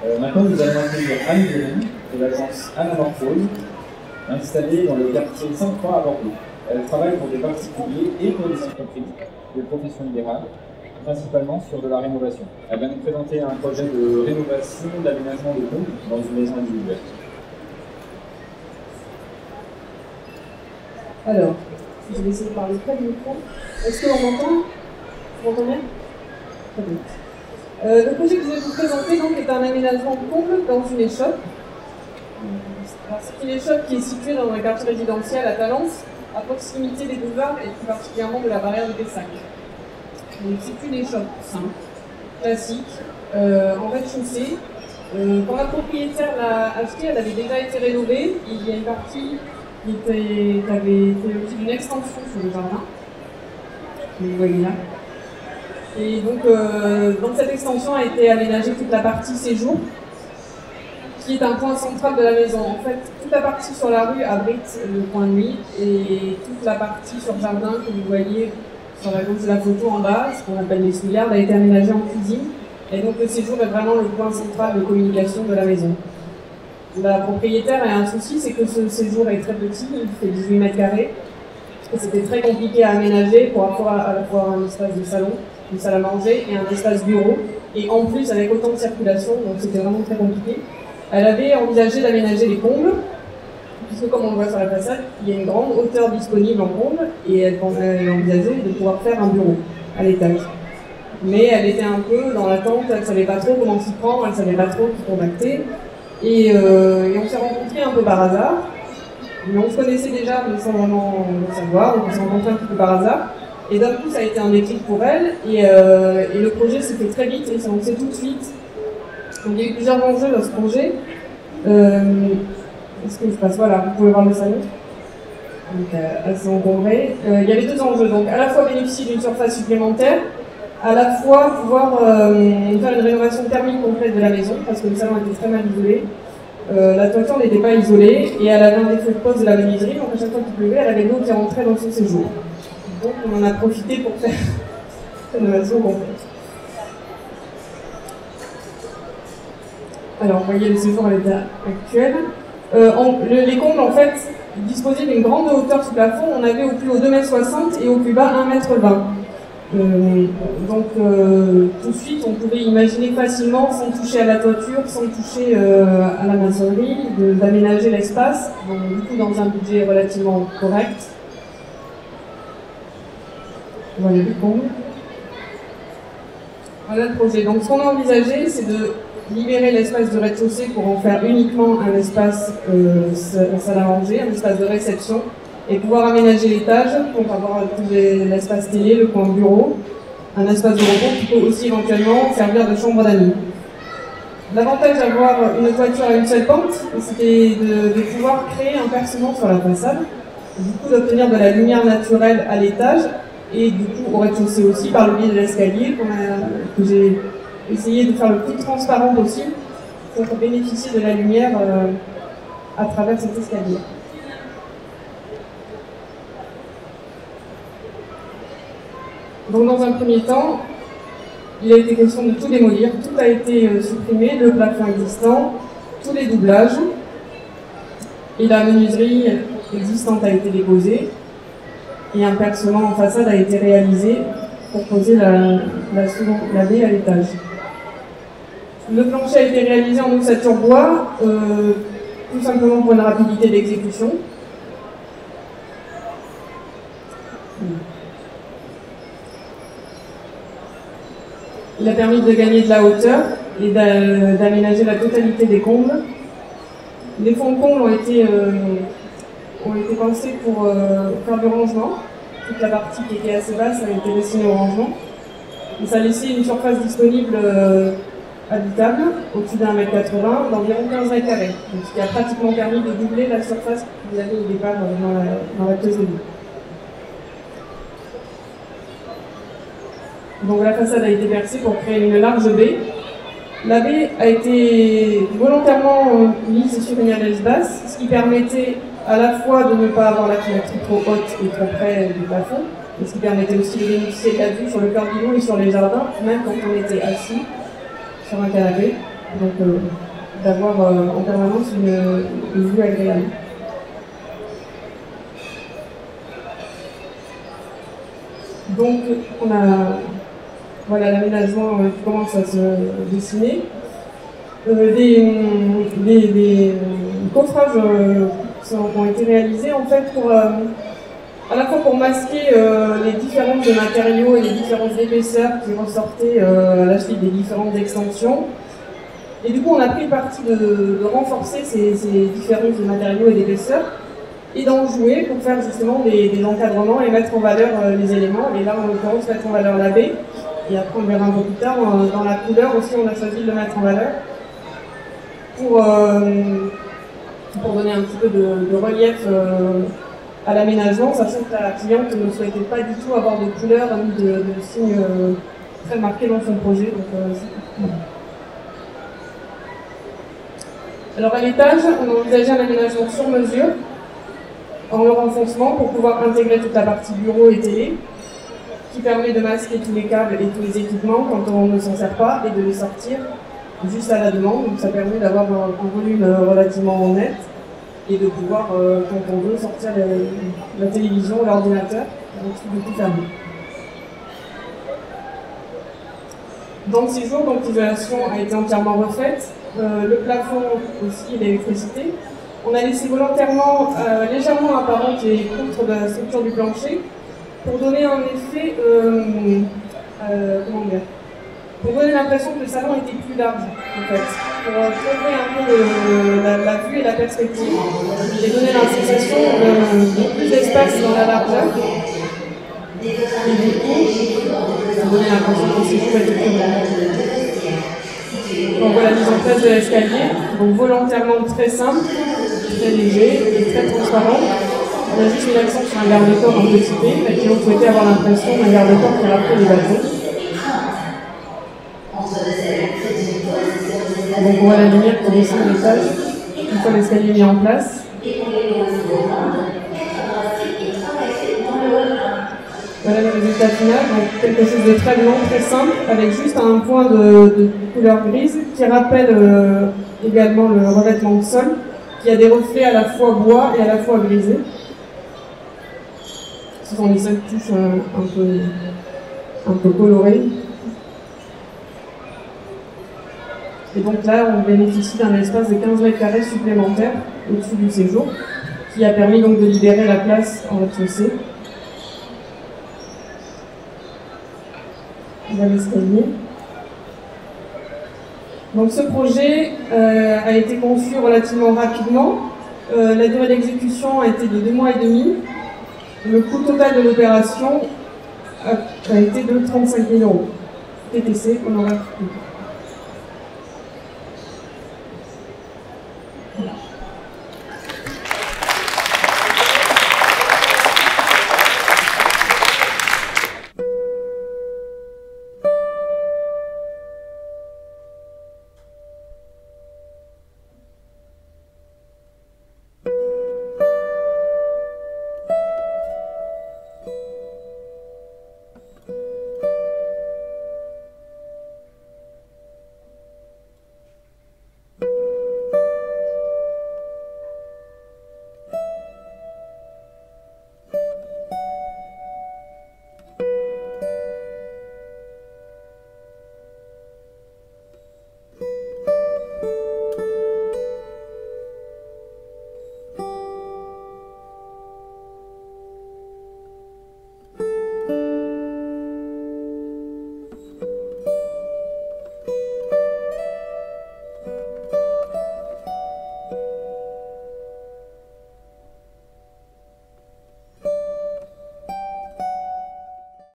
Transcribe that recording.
Maintenant, nous allons accueillir Anne Guéry de l'agence Anamorphose, installée dans le quartier 5-3 à Bordeaux. Elle travaille pour des particuliers et pour des entreprises de profession libérale, principalement sur de la rénovation. Elle va nous présenter un projet de rénovation, d'aménagement de combles dans une maison individuelle. Alors, je vais essayer de parler près du micro. Est-ce qu'on m'entend? Vous m'entendez? Très bien. Le projet que je vais vous présenter donc, est un aménagement de comble dans une échoppe. C'est une échoppe qui est située dans un quartier résidentiel à Talence, à proximité des boulevards et plus particulièrement de la barrière de Pessac. C'est une échoppe simple, classique, en rez-de-chaussée. Quand la propriétaire l'a achetée, elle avait déjà été rénovée. Il y a une partie qui avait fait l'objet d'une extension sur le jardin, que vous voyez là. Et donc, dans cette extension a été aménagée toute la partie séjour, qui est un point central de la maison. En fait, toute la partie sur la rue abrite le point de nuit, et toute la partie sur le jardin que vous voyez sur la gauche de la photo en bas, ce qu'on appelle les souillardes, a été aménagée en cuisine. Et donc le séjour est vraiment le point central de communication de la maison. La propriétaire a un souci, c'est que ce séjour est très petit, il fait 18 mètres carrés. Et c'était très compliqué à aménager pour avoir à la fois un espace de salon, une salle à manger et un espace bureau. Et en plus avec autant de circulation, donc c'était vraiment très compliqué. Elle avait envisagé d'aménager les combles, puisque comme on le voit sur la façade, il y a une grande hauteur disponible en comble, et elle envisageait de pouvoir faire un bureau à l'étage. Mais elle était un peu dans l'attente, elle ne savait pas trop comment s'y prendre, elle ne savait pas trop qui contacter. Et on s'est rencontrés un peu par hasard. Mais on se connaissait déjà, mais sans vraiment le savoir, donc on s'est rencontrés un petit peu par hasard. Et d'un coup, ça a été un déclic pour elle, et le projet s'est fait très vite, et s'est lancé tout de suite. Donc il y a eu plusieurs enjeux dans ce projet. Est-ce que je passe? Voilà, vous pouvez voir le salon. Donc assez encombré. Il y avait deux enjeux, donc à la fois bénéficier d'une surface supplémentaire, à la fois pouvoir faire une rénovation thermique complète de la maison, parce que le salon était très mal isolé. La toiture n'était pas isolée, et elle avait un défaut de pose de la menuiserie, donc à chaque fois qu'il pleuvait, elle avait l'eau qui rentrait dans son séjour. Donc on en a profité pour faire une rénovation complète. Alors, vous voyez le séjour à l'état actuel. Les combles, en fait, disposaient d'une grande hauteur sous plafond. On avait au plus haut 2,60 m et au plus bas 1,20 m. Donc, tout de suite, on pouvait imaginer facilement, sans toucher à la toiture, sans toucher à la maçonnerie, d'aménager l'espace, du coup, dans un budget relativement correct. Voilà le comble. Voilà le projet. Donc, ce qu'on a envisagé, c'est de libérer l'espace de rez-de-chaussée pour en faire uniquement un espace salle à manger, un espace de réception, et pouvoir aménager l'étage pour avoir l'espace télé, le coin bureau, un espace de repos qui peut aussi éventuellement servir de chambre d'amis. L'avantage d'avoir une toiture à une seule pente, c'était de pouvoir créer un percement sur la façade, du coup d'obtenir de la lumière naturelle à l'étage, et du coup au rez-de-chaussée aussi par le biais de l'escalier que j'ai essayé de faire le plus transparent possible pour bénéficier de la lumière à travers cet escalier. Donc dans un premier temps, il a été question de tout démolir, tout a été supprimé, le plafond existant, tous les doublages, et la menuiserie existante a été déposée, et un percement en façade a été réalisé pour poser la baie à l'étage. Le plancher a été réalisé en ossature bois, tout simplement pour une rapidité d'exécution. Il a permis de gagner de la hauteur et d'aménager la totalité des combles. Les fonds de combles ont été pensés pour faire du rangement. Toute la partie qui était assez basse a été destinée au rangement. Et ça a laissé une surface disponible habitable, au-dessus d'1,80 m d'environ 15 mètres carrés. Donc, ce qui a pratiquement permis de doubler la surface que vous avez au départ dans la pièce de vie. Donc la façade a été percée pour créer une large baie. La baie a été volontairement mise sur une allège basse, ce qui permettait à la fois de ne pas avoir la fenêtre trop haute et trop près du plafond, et ce qui permettait aussi de bénéficier de la vue sur le cœur du Lion et sur les jardins, même quand on était assis sur un canapé. donc d'avoir en permanence une vue agréable. Donc on a voilà l'aménagement qui commence à se dessiner. Des coffrages ont été réalisés en fait pour à la fois pour masquer les différences de matériaux et les différences d'épaisseurs qui ressortaient à la suite des différentes extensions. Et du coup, on a pris le parti de renforcer ces différences de matériaux et d'épaisseurs et d'en jouer pour faire justement des encadrements et mettre en valeur les éléments. Et là, en l'occurrence, mettre en valeur la baie. Et après, on verra un peu plus tard, dans la couleur aussi, on a choisi de le mettre en valeur pour donner un petit peu de relief à l'aménagement, sachant que la cliente ne souhaitait pas du tout avoir de couleur ni de signes très marqués dans son projet. Donc, alors à l'étage, on a envisagé un aménagement sur mesure, en le renfoncement pour pouvoir intégrer toute la partie bureau et télé, qui permet de masquer tous les câbles et tous les équipements quand on ne s'en sert pas et de les sortir juste à la demande. Donc ça permet d'avoir un volume relativement net et de pouvoir, quand on veut, sortir la télévision ou l'ordinateur avec tout fermé. Dans le séjour, donc l'isolation a été entièrement refaite, le plafond aussi, l'électricité. On a laissé volontairement légèrement apparente les poutres de la structure du plancher pour donner un effet, comment dire, pour donner l'impression que le salon était plus large, en fait, pour couvrir un peu la vue et la perspective, et donner la sensation de plus d'espace dans la largeur. Et du coup, ça donnait l'impression que c'est tout était plus grand. Donc voilà la mise en place de l'escalier, donc volontairement très simple, très léger et très transparent. On a juste mis l'accent sur un garde-corps un petit peu, et qui ont souhaité avoir l'impression d'un garde-corps qui rappelait les bâtons. Donc on voit la lumière qui descend de l'étage, une fois l'escalier mis en place. Voilà le résultat final, donc quelque chose de très blanc, très simple, avec juste un point de couleur grise qui rappelle également le revêtement de sol, qui a des reflets à la fois bois et à la fois grisés. Ce sont les seules touches un peu colorées. Et donc là, on bénéficie d'un espace de 15 mètres carrés supplémentaire au-dessus du séjour, qui a permis donc de libérer la place en rez-de-chaussée. Voilà l'escalier. Donc ce projet a été conçu relativement rapidement. La durée d'exécution a été de 2 mois et demi. Le coût total de l'opération a été de 35 000 €. TTC, honoraires publics.